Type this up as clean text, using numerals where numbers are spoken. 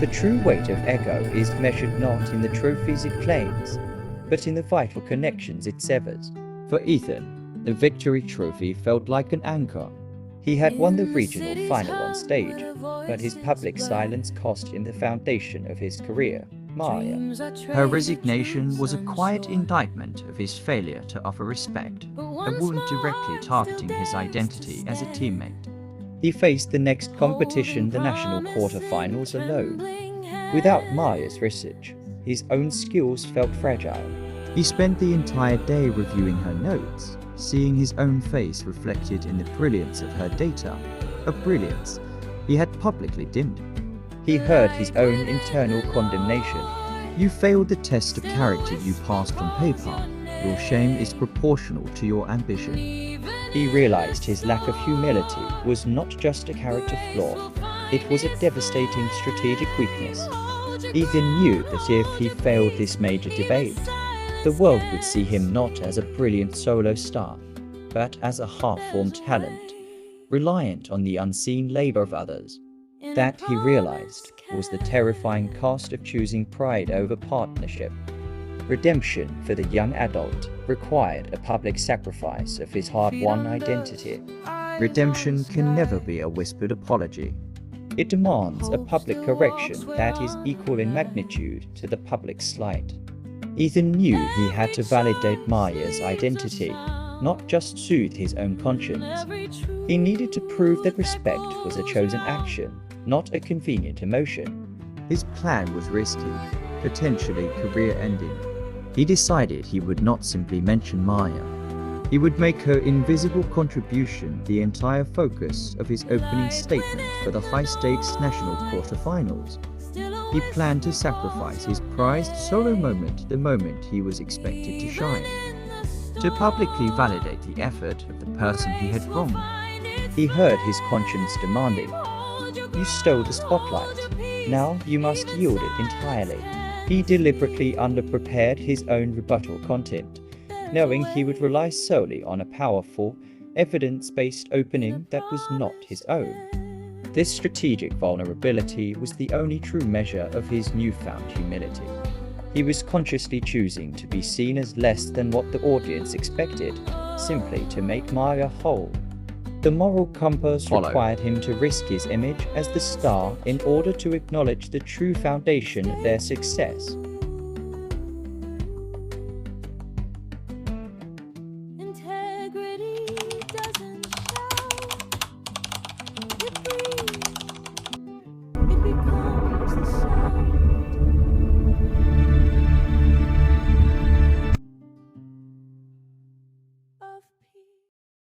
The true weight of ego is measured not in the trophies it claims, but in the vital connections it severs. For Ethan, the victory trophy felt like an anchor. He had won the regional final on stage, but his public silence cost him the foundation of his career, Maya. Her resignation was a quiet indictment of his failure to offer respect, a wound directly targeting his identity as a teammate. He faced the next competition, the national quarterfinals, alone. Without Maya's research, his own skills felt fragile. He spent the entire day reviewing her notes, seeing his own face reflected in the brilliance of her data, a brilliance he had publicly dimmed. He heard his own internal condemnation. You failed the test of character you passed on paper. Your shame is proportional to your ambition. He realized his lack of humility was not just a character flaw, it was a devastating strategic weakness. Ethan knew that if he failed this major debate, the world would see him not as a brilliant solo star, but as a half-formed talent, reliant on the unseen labor of others. That, he realized, was the terrifying cost of choosing pride over partnership. Redemption for the young adult required a public sacrifice of his hard-won identity. Redemption can never be a whispered apology. It demands a public correction that is equal in magnitude to the public slight. Ethan knew he had to validate Maya's identity, not just soothe his own conscience. He needed to prove that respect was a chosen action, not a convenient emotion. His plan was risky, potentially career-ending. He decided he would not simply mention Maya. He would make her invisible contribution the entire focus of his opening statement for the high-stakes national quarterfinals. He planned to sacrifice his prized solo moment the moment he was expected to shine, to publicly validate the effort of the person he had wronged. He heard his conscience demanding, "You stole the spotlight. Now you must yield it entirely." He deliberately underprepared his own rebuttal content, knowing he would rely solely on a powerful, evidence-based opening that was not his own. This strategic vulnerability was the only true measure of his newfound humility. He was consciously choosing to be seen as less than what the audience expected, simply to make Maya whole. The moral compass required him to risk his image as the star in order to acknowledge the true foundation of their success,